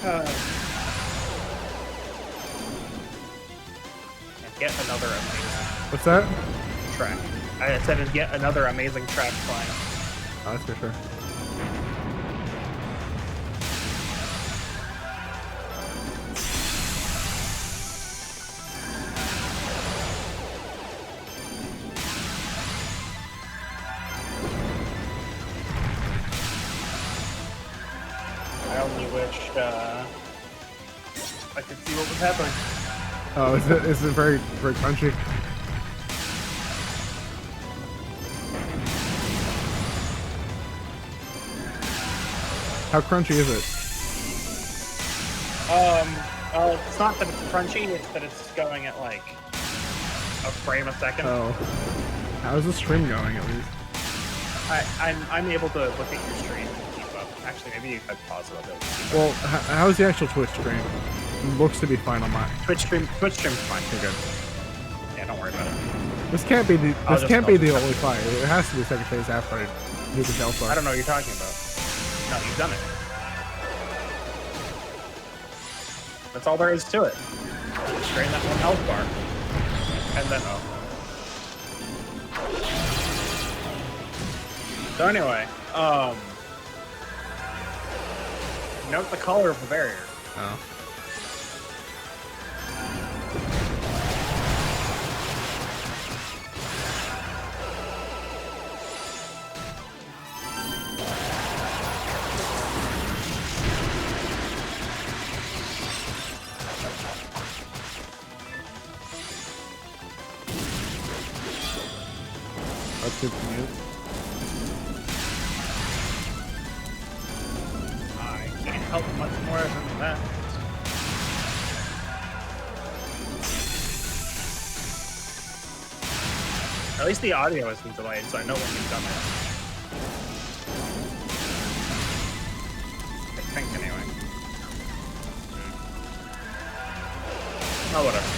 And get another amazing What's that? track. I said it's yet another amazing track playing. Oh, that's for sure. I only wish I could see what was happening. Oh, is it very crunchy? How crunchy is it? It's not that it's crunchy, it's that it's going at like a frame a second. Oh. How's the stream going at least? I'm able to look at your stream and keep up. Actually, maybe if I pause it, I'll be able to keep up. Well, how's the actual Twitch stream? It looks to be fine on mine. Twitch stream's fine. Okay, good. Yeah, don't worry about it. This can't be the I'll just only fight. It has to be the second phase after I do the Delphi. I don't know what you're talking about. No, you've done it. That's all there is to it. Drain that one health bar. And then, So anyway, note the color of the barrier. Oh. That's good for you. I can't help much more than that. At least the audio isn't delayed, so I know when you've done it. I think, anyway. Oh, whatever.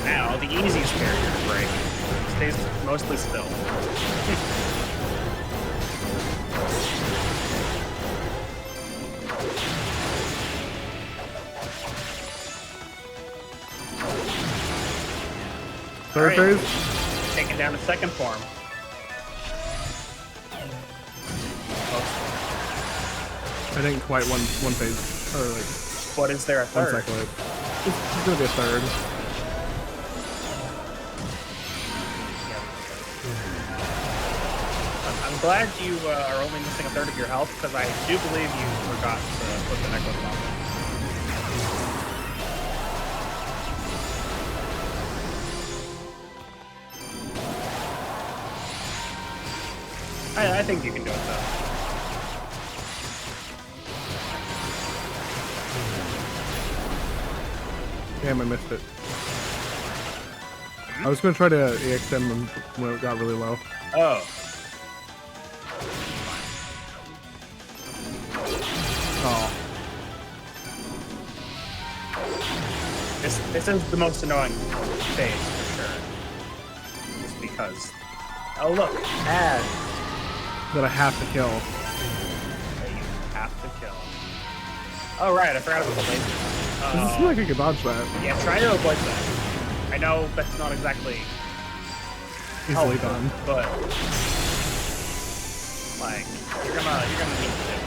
Now, the easiest barrier to break stays mostly still. Third phase? Taking down a second form. I think quite one phase. Or like What is there a one third? cycle. It's gonna be a third. I'm glad you are only missing a third of your health, because I do believe you forgot to put the necklace on. I think you can do it, though. Damn, I missed it. I was gonna try to EXM when it got really low. Oh. Oh. This is the most annoying phase, for sure. Just because... Oh, look. Ads. That I have to kill. That you have to kill. Oh, right. I forgot about the laser. Doesn't seem like I could dodge that. Yeah, try to avoid that. I know that's not exactly Easily helpful, done. but like you're gonna need to.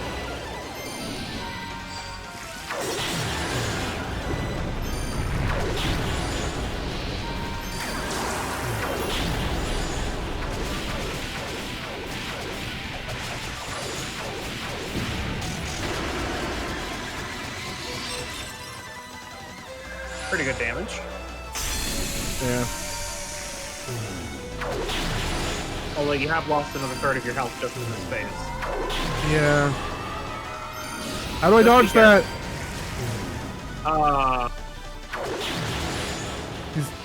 Pretty good damage. Yeah. Although you have lost another third of your health just in this phase. Yeah. How do I dodge that?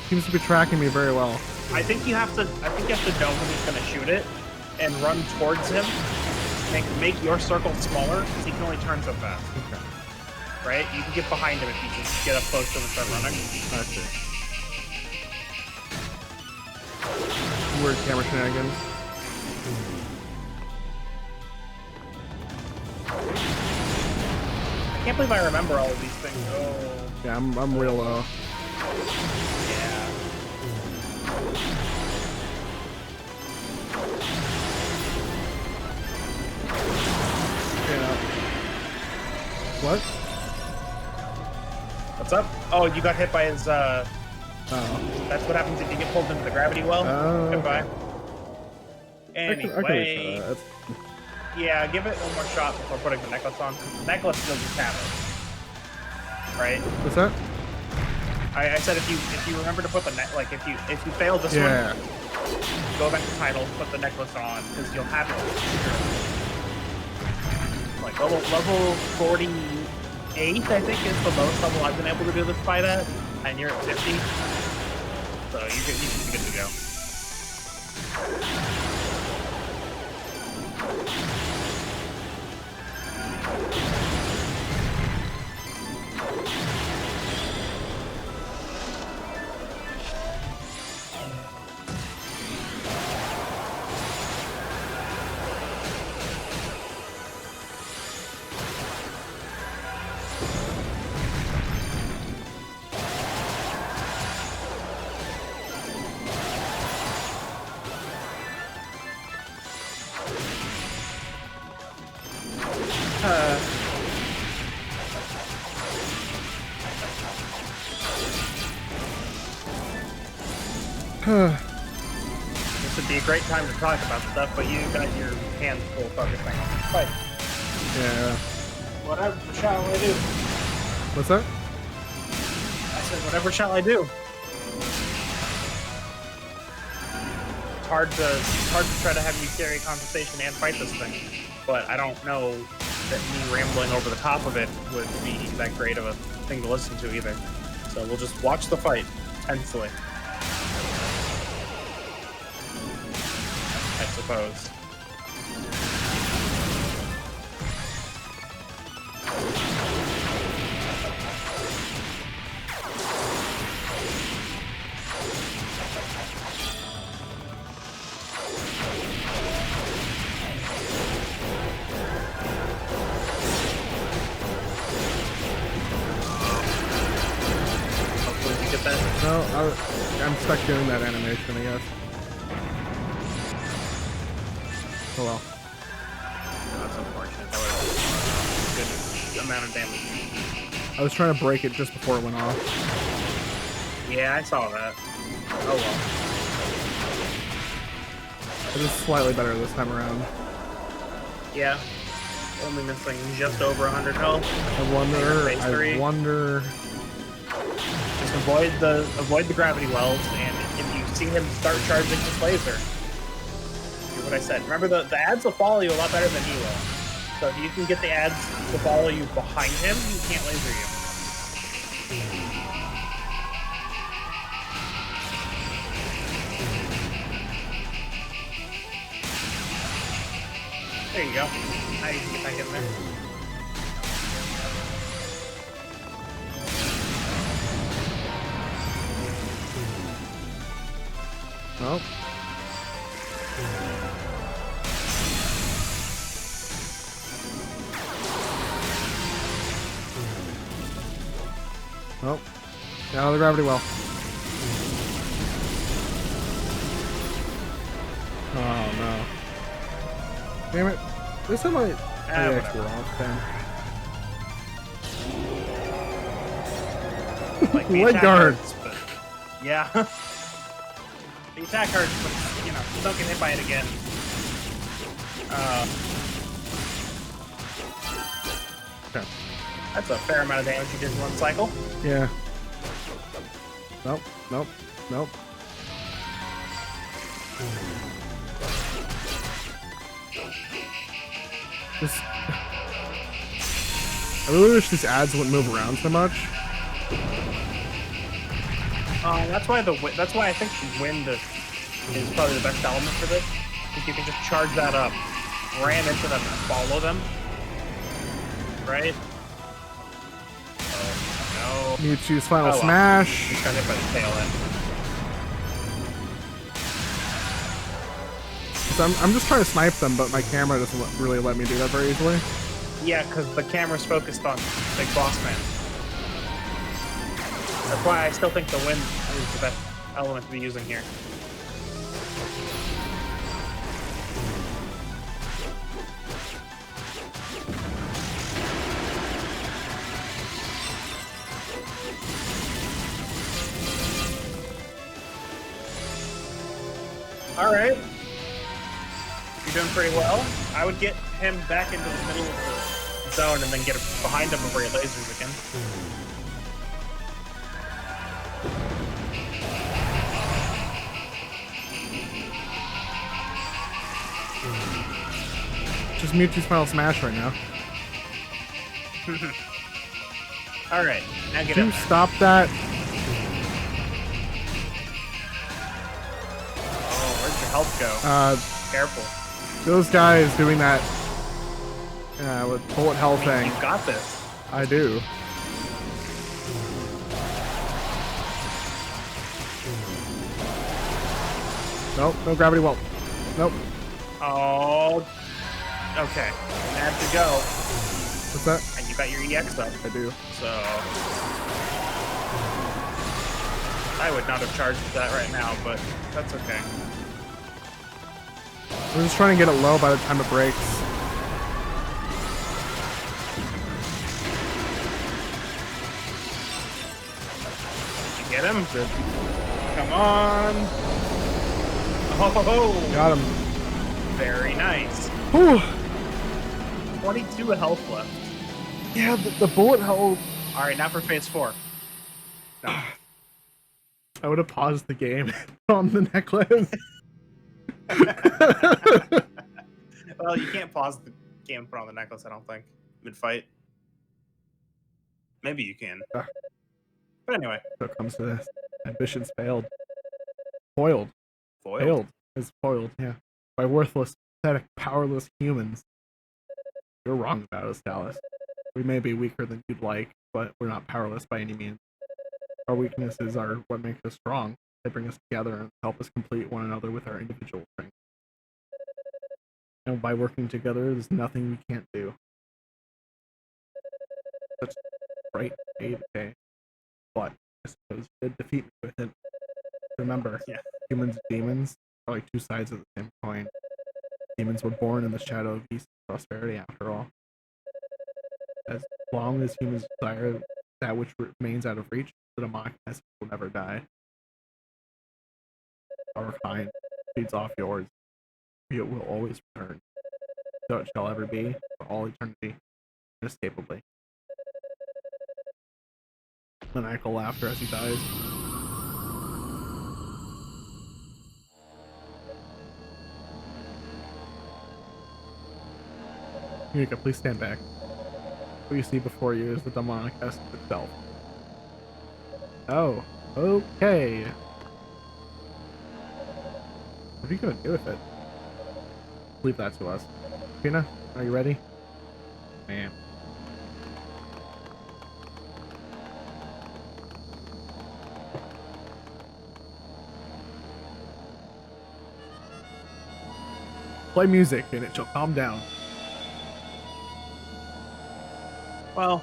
Seems to be tracking me very well. I think you have to know when he's gonna shoot it, and run towards him. Make your circle smaller, because he can only turn so fast. Okay. Right? You can get behind him if you just get up close to him and start running. I see. Weird camera shenanigans. I can't believe I remember all of these things. Oh. Yeah, I'm real low. Yeah. Yeah. What? What's up? Oh, you got hit by his, Oh. That's what happens if you get pulled into the gravity well. Oh. Goodbye. I can Anyway. that. Yeah, give it one more shot before putting the necklace on. The necklace still just have it. Right? What's that? I said if you remember to put the if you fail this one, go back to title, put the necklace on, because you'll have it. Like level 48, I think, is the lowest level I've been able to do this fight at, and you're at 50, so you should be good to go. This would be a great time to talk about stuff, but you got your hands full focusing on the fight. Yeah. Whatever shall I do? What's that? I said, whatever shall I do? It's hard to try to have you carry a conversation and fight this thing, but I don't know that me rambling over the top of it would be that great of a thing to listen to either. So we'll just watch the fight tensely, I suppose. Hopefully you get that. No, I'm stuck doing that animation, I guess. Oh well. That's unfortunate. That would have been a good amount of damage. I was trying to break it just before it went off. Yeah, I saw that. Oh well. It was slightly better this time around. Yeah. Only missing just over 100 health. I wonder. Just avoid the gravity wells, and if you see him start charging his laser, do what I said. Remember, the ads will follow you a lot better than he will. So if you can get the ads to follow you behind him, he can't laser you. There you go. Now you can get back in there. Oh. Oh. Out of the gravity well. Oh no. Damn it. At least I might whatever. off then. Like, the Leg attack guard. hurts, but yeah. The attack hurts, but you know, don't get hit by it again. Okay. That's a fair amount of damage you did in one cycle. Yeah. Nope. Nope. Nope. This. I really wish these ads wouldn't move around so much. That's why that's why I think the wind is probably the best element for this. Because you can just charge that up, ram into them, and follow them. Right? Oh, no. Mewtwo's final well. smash. He's trying to hit by the tail end. So I'm just trying to snipe them, but my camera doesn't really let me do that very easily. Yeah, because the camera's focused on Big Boss Man. That's why I still think the wind is the best element to be using here. All right. You're doing pretty well. I would get him back into the middle of the zone and then get behind him before he lasers again. Just Mewtwo's final smash right now. All right, now get Did him. you stop that? Oh, where'd your health go? Careful. Those guys doing that with bullet hell thing. You got this. I do. Nope, no gravity won't. Nope. Oh. Okay. Mad to go. What's that? And you got your EX up. I do. So I would not have charged that right now, but that's okay. We're just trying to get it low by the time it breaks. Did you get him? Good. Come on. Oh, Got him. very nice. Whew. 22 health left. Yeah, the bullet hell. All right, now for phase 4. No. I would have paused the game on the necklace. Well, you can't pause the game and put on the necklace, I don't think, mid-fight. Maybe you can. But anyway. So it comes to this. Ambitions failed. Foiled. Foiled. Failed. It's foiled, yeah. By worthless, pathetic, powerless humans. You're wrong about us, Dallas. We may be weaker than you'd like, but we're not powerless by any means. Our weaknesses are what make us strong. They bring us together and help us complete one another with our individual strengths. And by working together, there's nothing we can't do. That's right, okay. But I suppose you did defeat me with it. Remember, humans and demons are like two sides of the same coin. Demons were born in the shadow of peace and prosperity, after all. As long as humans desire that which remains out of reach, the demonic message will never die. Our kind feeds off yours. It will always return. So it shall ever be, for all eternity, inescapably. Maniacal laughter as he dies. Yunica, please stand back. What you see before you is the demonic essence itself. Oh, okay. What are you gonna do with it? Leave that to us. Pina, are you ready? I am. Play music and it shall calm down. Well,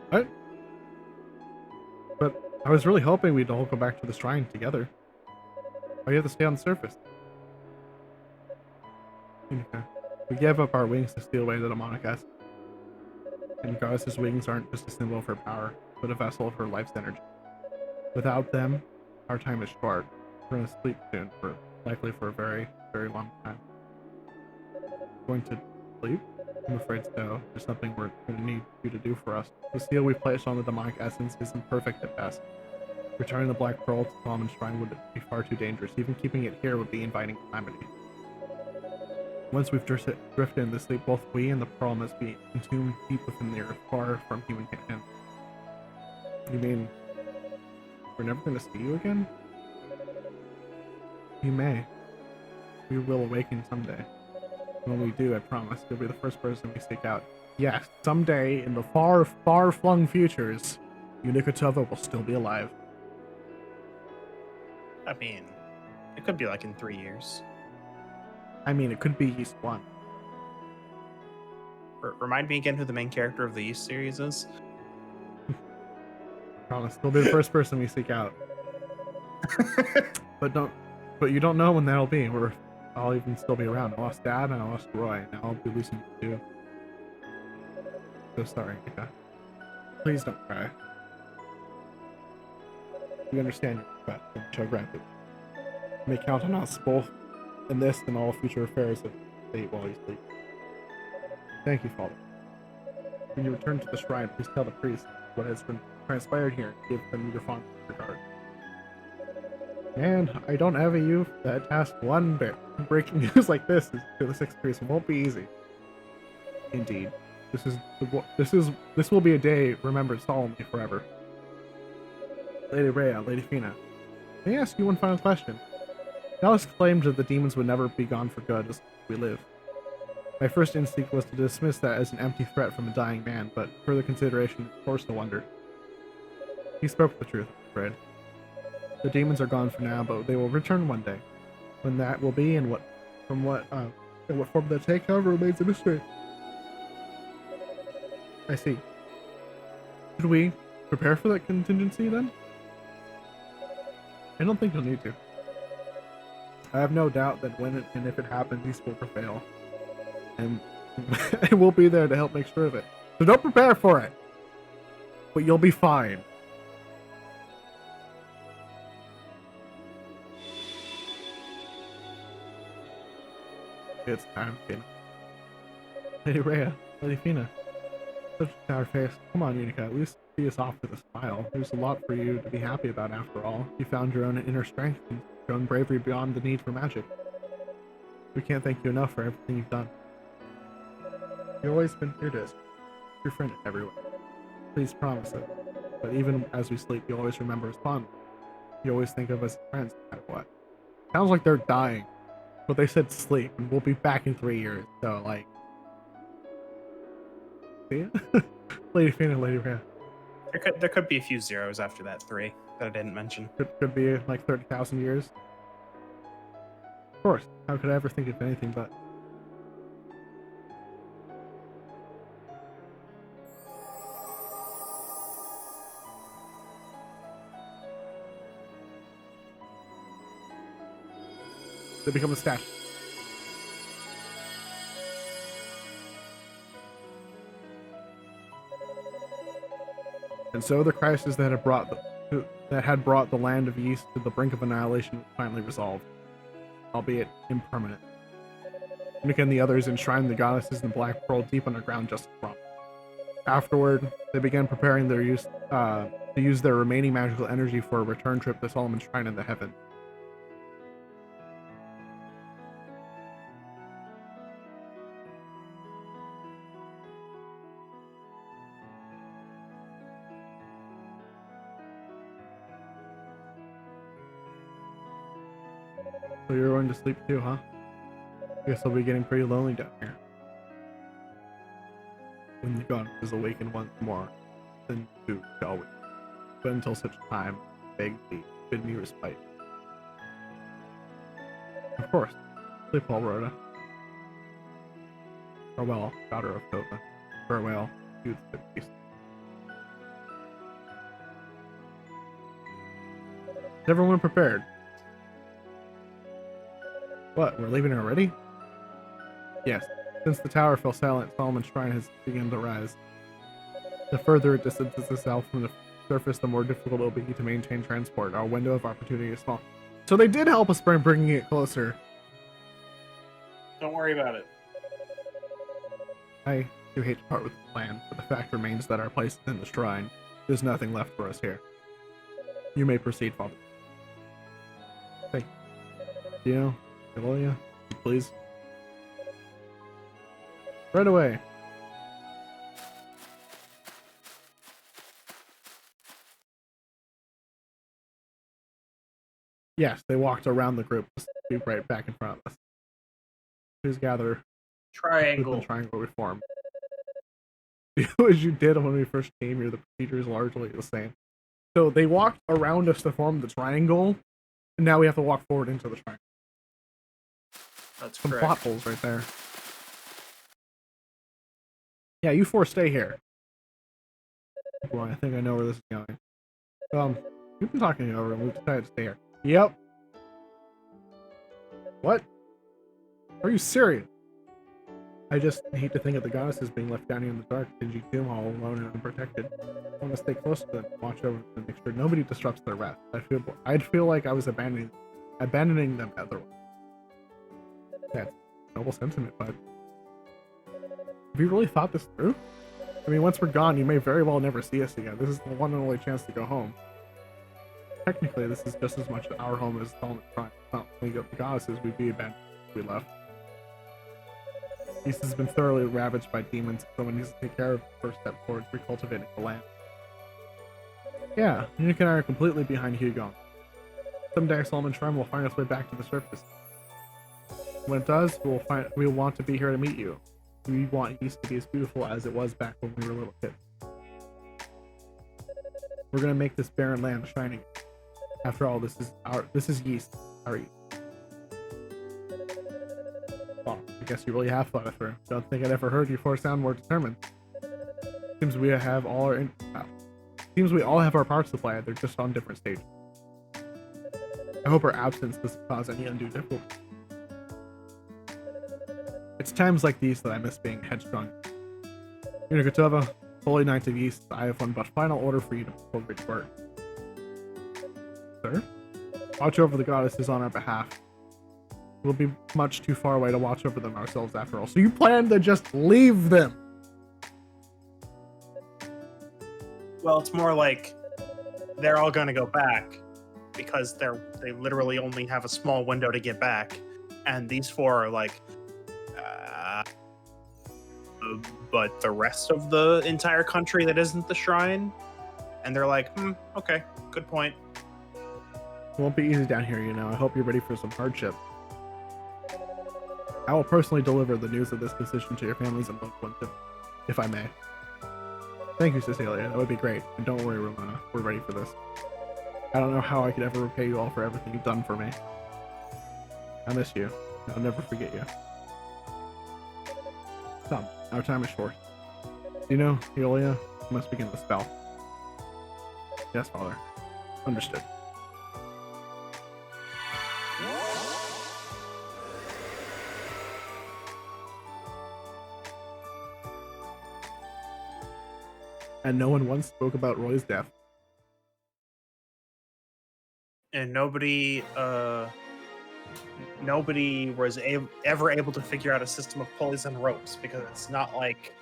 What? But I was really hoping we'd all go back to the shrine together. Why do you have to stay on the surface? Yunica, we gave up our wings to steal away the demonic essence. And Goddess's wings aren't just a symbol of her power, but a vessel of her life's energy. Without them, our time is short. We're gonna sleep soon, likely for a very, very long time. Going to sleep? I'm afraid so. There's something we're gonna need you to do for us. The seal we placed on the demonic essence is imperfect at best. Returning the Black Pearl to Solomon's Shrine would be far too dangerous. Even keeping it here would be inviting calamity. Once we've drifted into sleep, both we and the Pearl must be entombed deep within the earth, far from human hands. You mean we're never going to see you again? You may. We will awaken someday. When we do, I promise, you'll be the first person we seek out. Yes, someday in the far, far-flung futures, Yunica Tova will still be alive. I mean, it could be like in 3 years. I mean, it could be Yeast 1. Remind me again who the main character of the Yeast series is? Promise, you'll be the first person we seek out. But you don't know when that'll be. I'll even still be around. I lost Dad and I lost Roy. Now I'll be losing you too. So sorry, Nika. Please don't cry. We understand your request and shall grant it. You may count on us both in this and all future affairs of state while you sleep. Thank you, Father. When you return to the shrine, please tell the priest what has been transpired here and give them your fond regard. And I don't envy you that task one bit. Breaking news like this to the sixth priest won't be easy. Indeed, this will be a day remembered solemnly forever. Lady Rhea, Lady Fina, may I ask you one final question? Dallas claimed that the demons would never be gone for good as we live. My first instinct was to dismiss that as an empty threat from a dying man, but further consideration forced the wonder. He spoke the truth, I'm afraid. The demons are gone for now, but they will return one day. When that will be and what form they'll take, however, remains a mystery. I see. Should we prepare for that contingency then? I don't think you'll need to. I have no doubt that when and if it happens, East will prevail. And we'll be there to help make sure of it. So don't prepare for it! But you'll be fine. It's time, Fina. Lady Rhea, Lady Fina. Such a sour face. Come on, Yunica, at least see us off with a smile. There's a lot for you to be happy about after all. You found your own inner strength and shown bravery beyond the need for magic. We can't thank you enough for everything you've done. You've always been here to us, your friend in every way. Please promise it. But even as we sleep, you always remember us fondly. You always think of us as friends, no matter what. Sounds like they're dying. But they said sleep, and we'll be back in 3 years, so, like... See ya? Lady Fina, Lady Rhea. There could be a few zeros after that 3 that I didn't mention. Could be, like, 30,000 years. Of course, how could I ever think of anything but... They become a statue. And so the crisis that had brought the land of Yeast to the brink of annihilation was finally resolved, albeit impermanent. Yunica and the others enshrined the goddesses in the Black Pearl deep underground just as promised. Afterward, they began preparing to use their remaining magical energy for a return trip to Solomon's Shrine in the heavens. So you're going to sleep too, huh? Guess I'll be getting pretty lonely down here. When the goddess is awakened once more, then too shall we. But until such time, beg thee, bid me respite. Of course. Sleep well, Rhoda. Farewell, daughter of Tova. Farewell, youth of peace. Is everyone prepared? What, we're leaving already? Yes. Since the tower fell silent, Solomon's Shrine has begun to rise. The further it distances itself from the surface, the more difficult it will be to maintain transport. Our window of opportunity is small. So they did help us by bringing it closer. Don't worry about it. I do hate to part with the plan, but the fact remains that our place is in the shrine. There's nothing left for us here. You may proceed, Father. Hey, Dino, Evolia, please. Right away. Yes, they walked around the group to be right back in front of us. Please gather. Triangle. Triangle reform. Do as you did when we first came here. The procedure is largely the same. So they walked around us to form the triangle, and now we have to walk forward into the triangle. That's some correct. plot holes right there. Yeah, you four stay here. Well, I think I know where this is going. We've been talking it over, and we've decided to stay here. Yep. What? Are you serious? I just hate to think of the goddesses being left down here in the dark, dingy tomb, all alone and unprotected. I want to stay close to them, watch over them, and make sure nobody disrupts their rest. I'd feel like I was abandoning them otherwise. That's noble sentiment, but have you really thought this through? I mean, once we're gone, you may very well never see us again. This is the one and only chance to go home. Technically, this is just as much our home as Solomon's Shrine. Not only the goddesses, we'd be abandoned if we left. East has been thoroughly ravaged by demons, so someone needs to take care of the first step towards recultivating the land. Yeah, Yunica and I are completely behind Hugon. Someday Solomon's Shrine will find its way back to the surface. When it does, we'll want to be here to meet you. We want East to be as beautiful as it was back when we were little kids. We're gonna make this barren land shining. After all, this is Yeast, our East. Well, I guess you really have thought it through. Don't think I'd ever heard you four sound more determined. Seems we all have our parts to play. They're just on different stages. I hope our absence doesn't cause any undue difficulty. It's times like these that I miss being headstrong. Yunica, Holy Knights of East, I have one but final order for you to perform great work. Sir? Watch over the goddesses on our behalf. We'll be much too far away to watch over them ourselves after all. So you plan to just leave them? Well, it's more like they're all gonna go back because they literally only have a small window to get back, and these four are like, but the rest of the entire country that isn't the shrine, and they're like, okay, good point. It won't be easy down here, you know. I hope you're ready for some hardship. I will personally deliver the news of this decision to your families and loved ones, if I may. Thank you, Cecilia. That would be great. And don't worry, Ramona. We're ready for this. I don't know how I could ever repay you all for everything you've done for me. I miss you. I'll never forget you. Come, our time is short. You know, Yulia, you must begin the spell. Yes, Father. Understood. And no one once spoke about Roy's death. And nobody was ever able to figure out a system of pulleys and ropes, because it's not like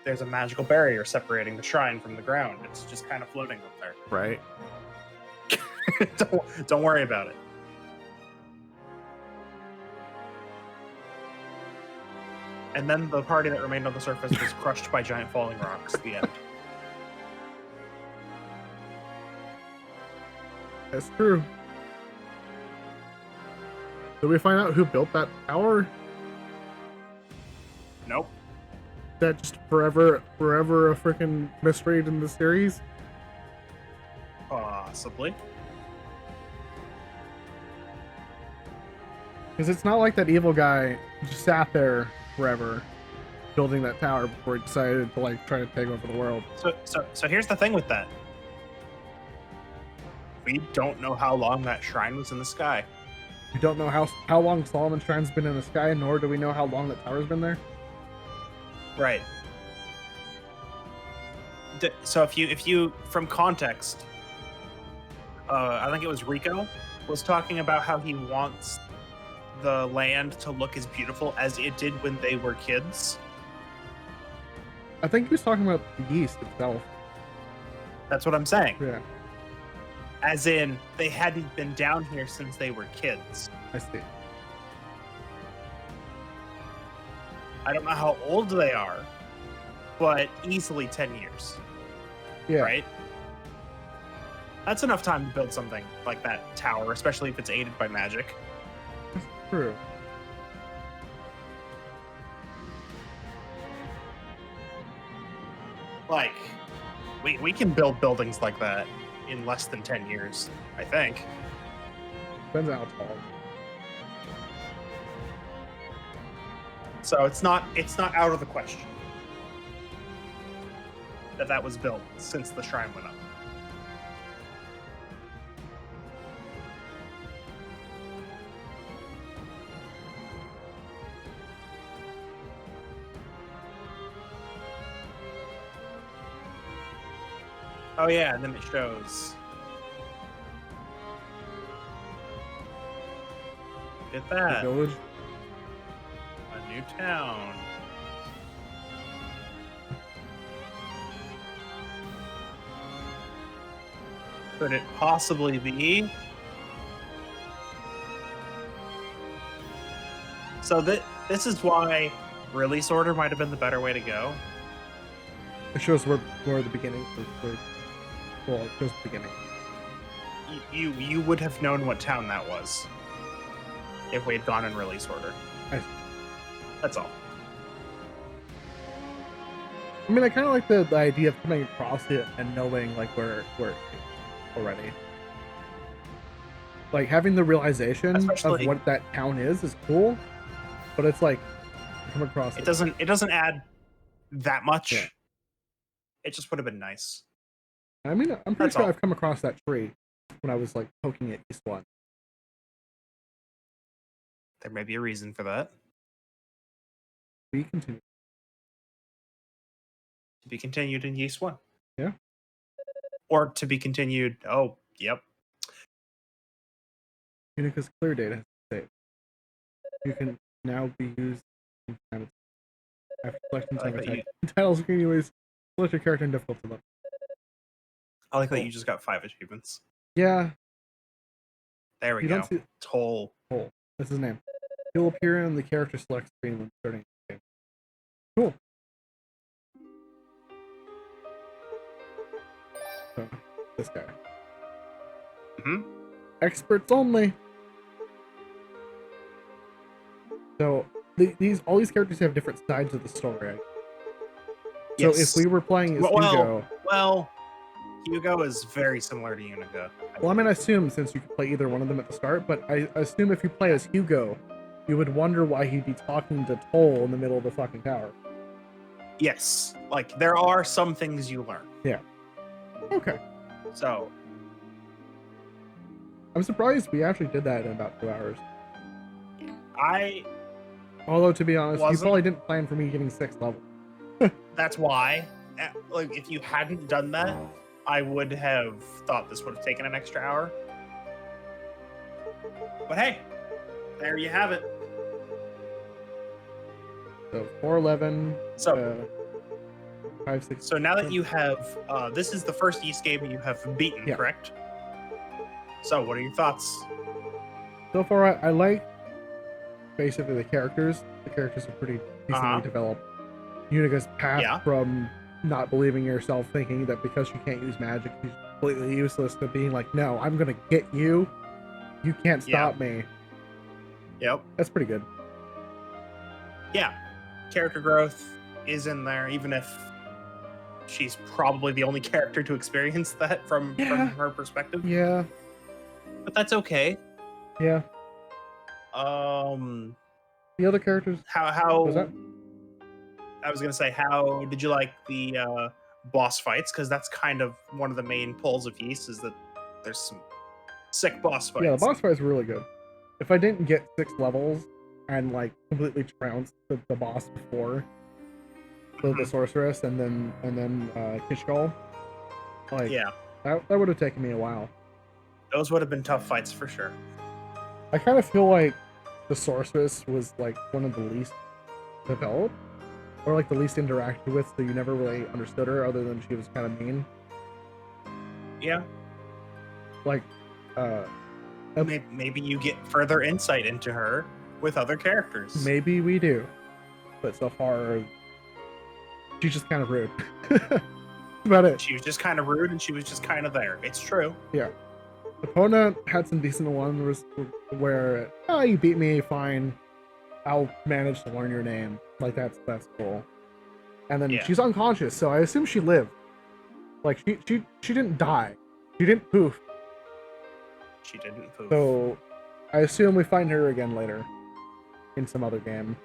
there's a magical barrier separating the shrine from the ground. It's just kind of floating up there. Right. Don't worry about it. And then the party that remained on the surface was crushed by giant falling rocks. The end. That's true. Did we find out who built that tower? Nope. That just forever a freaking mystery in the series? Possibly. Because it's not like that evil guy just sat there forever building that tower before he decided to like try to take over the world. So here's the thing with that. We don't know how long that shrine was in the sky. We don't know how long Solomon's Shrine's been in the sky, nor do we know how long the tower's been there. Right. So if you from context, I think it was Rico was talking about how he wants the land to look as beautiful as it did when they were kids. I think he was talking about the yeast itself. That's what I'm saying. Yeah, As in, they hadn't been down here since they were kids. I see. I don't know how old they are, but easily 10 years. Yeah. Right? That's enough time to build something like that tower, especially if it's aided by magic. That's true. Like, we can build buildings like that in less than 10 years, I think. Depends on how tall. So it's not out of the question that was built since the shrine went up. Oh yeah, and then it shows. Look at The that. village. A new town. Could it possibly be? So this is why release order might have been the better way to go. It shows where the beginning. Well, it shows the beginning. You would have known what town that was if we had gone in release order. That's all. I mean, I kind of like the idea of coming across it and knowing like where it is already. Like having the realization Especially, of what that town is cool, but it's like you come across it doesn't add that much. Yeah. It just would have been nice. I mean, I'm pretty That's sure all. I've come across that tree when I was like poking at East One. There may be a reason for that. We continue. To be continued in Yeast 1. Yeah. Or to be continued. Oh, yep. Unica's clear data has saved. You can now be used in time after selecting I like time that attack. Titles can use select your character in difficulty level. I like that Cool. you just got 5 achievements. Yeah. There we You go. don't see Toll. Cole. That's his name. He'll appear in the character select screen when starting the game. Cool. So, this guy. Mm-hmm. Experts only. So all these characters have different sides of the story. So Yes. if we were playing as Hugo, well, Hugo is very similar to Yunica. well, I mean, I assume since you could play either one of them at the start, but I assume if you play as Hugo, you would wonder why he'd be talking to Toll in the middle of the fucking tower. Yes, like there are some things you learn. Yeah. Okay. So I'm surprised we actually did that in about 2 hours. Although to be honest, you probably didn't plan for me getting 6th level. That's why. Like if you hadn't done that, I would have thought this would have taken an extra hour. But hey, there you have it. So 411. So 5, 6. So now that you have, this is the first Yeast game you have beaten, Yeah. correct? So what are your thoughts? So far, I like basically the characters. The characters are pretty decently developed. Unica's path from not believing yourself, thinking that because she can't use magic, she's completely useless, to being like, no, I'm gonna get you. You can't stop me. Yep. That's pretty good. Yeah. Character growth is in there, even if she's probably the only character to experience that from her perspective. Yeah. But that's okay. Yeah. The other characters. How was that? I was gonna say, how did you like the boss fights? Because that's kind of one of the main pulls of Yeast, is that there's some Sick boss fights. Yeah, the boss fights were really good. If I didn't get 6 levels and like completely trounced the boss before the sorceress and then Kishkol, like Yeah, that would have taken me a while. those would have been tough fights for sure. I kind of feel like the sorceress was like one of the least developed, or like the least interacted with, so you never really understood her other than she was kind of mean. Yeah. Like, maybe you get further insight into her with other characters. Maybe we do, but so far, she's just kind of rude. That's about it. She was just kind of rude, and she was just kind of there. It's true. Yeah. Epona had some decent ones where, oh, you beat me, fine. I'll manage to learn your name. Like, that's cool. And then she's unconscious, so I assume she lived. Like, she didn't die. She didn't poof. She didn't poof. So, I assume we find her again later. In some other game.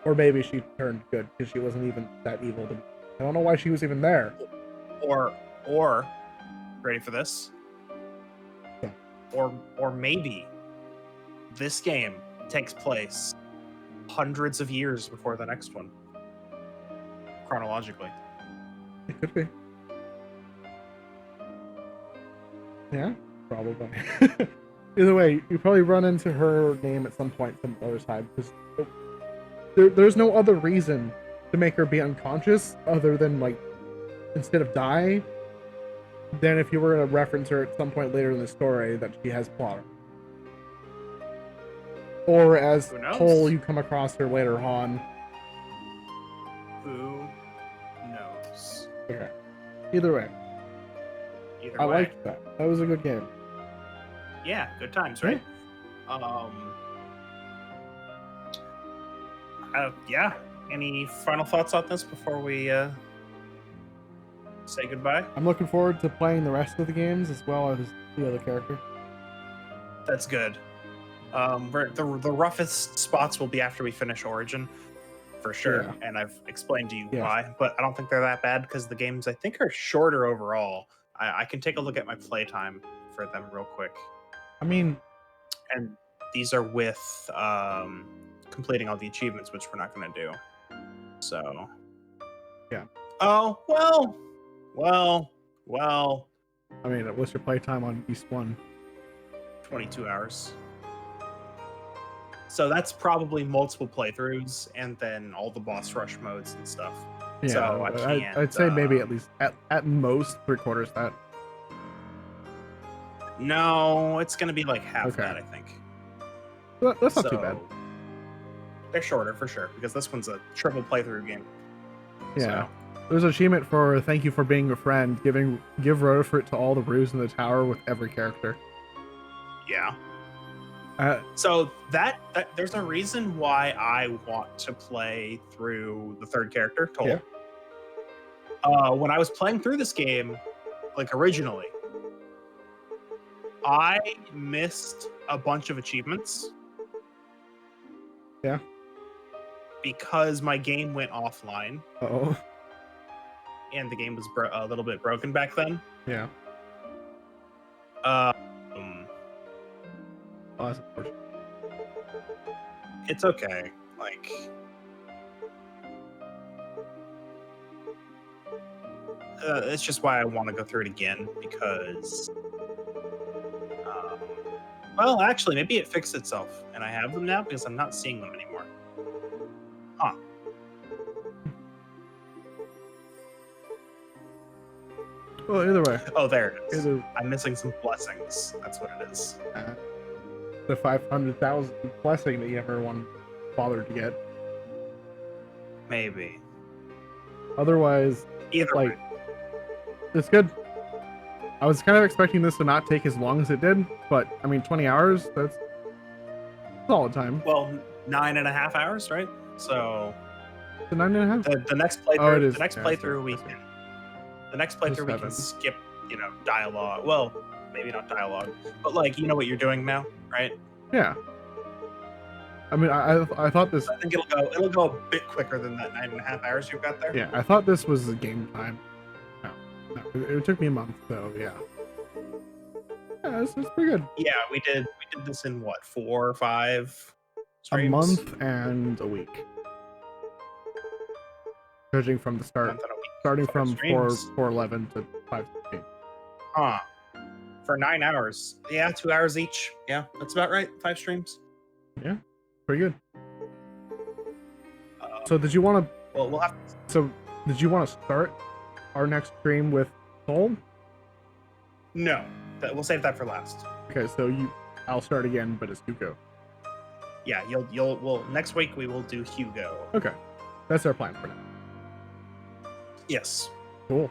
Or maybe she turned good, because she wasn't even that evil. I don't know why she was even there. Or, ready for this? Yeah. Or maybe this game takes place hundreds of years before the next one. Chronologically. It could be. Yeah, probably. Either way, you probably run into her name at some point some other time, because there's no other reason to make her be unconscious other than, like, instead of die, than if you were going to reference her at some point later in the story that she has plot. Or as Cole, you come across her later on. Who knows? Okay. Either way. I liked that. That was a good game. Yeah, good times, right? Yeah. Any final thoughts on this before we say goodbye? I'm looking forward to playing the rest of the games as well as the other character. That's good. The roughest spots will be after we finish Origin, for sure. Yeah. And I've explained to you why, but I don't think they're that bad because the games, I think, are shorter overall. I can take a look at my playtime for them real quick. I mean... And these are with completing all the achievements, which we're not going to do. So... Yeah. Oh, well... I mean, what's your playtime on Beast 1? 22 hours. So that's probably multiple playthroughs and then all the boss rush modes and stuff. Yeah, so I'd say maybe at least at most 3/4 that. No, it's gonna be like half that, I think. Well, that's not too bad. They're shorter for sure because this one's a triple playthrough game. Yeah. So. There's an achievement for thank you for being a friend. Give Rotofruit to all the roos in the tower with every character. Yeah. So that there's a reason why I want to play through the third character, Toll. Yeah. When I was playing through this game, like originally, I missed a bunch of achievements. Yeah. Because my game went offline. Uh-oh. And the game was a little bit broken back then. Yeah. Oh, that's unfortunate. It's okay. Like, it's just why I want to go through it again because, well, actually, maybe it fixed itself, and I have them now because I'm not seeing them anymore. Huh. Well, either way. Oh, there it is. I'm missing some blessings. That's what it is. The 500,000 blessing that you ever bothered to get. Maybe. Otherwise, either way. It's good. I was kind of expecting this to not take as long as it did, but I mean, 20 hours, that's solid time. Well, 9.5 hours, right? So. The 9.5? The next playthrough. Oh, it is. The next playthrough we can. The next playthrough we can skip, dialogue. Well, maybe not dialogue, but like you know what you're doing now, right? Yeah. I mean, I thought this. I think it'll go a bit quicker than that 9.5 hours you've got there. Yeah, I thought this was game time. No, it took me a month, so yeah. Yeah, it's pretty good. Yeah, we did this in what, 4 or 5 streams? A month and a week. Judging from the start. Month and a week. Starting 5 from streams. 4:11 to 5:16. Huh. For 9 hours. Yeah, 2 hours each. Yeah, that's about right. 5 streams. Yeah, pretty good. So did you want to? Well, we'll have. So did you want to start our next stream with Soul? No, we'll save that for last. Okay, so I'll start again, but it's Hugo. Yeah, well, next week we will do Hugo. Okay, that's our plan for now. Yes. Cool.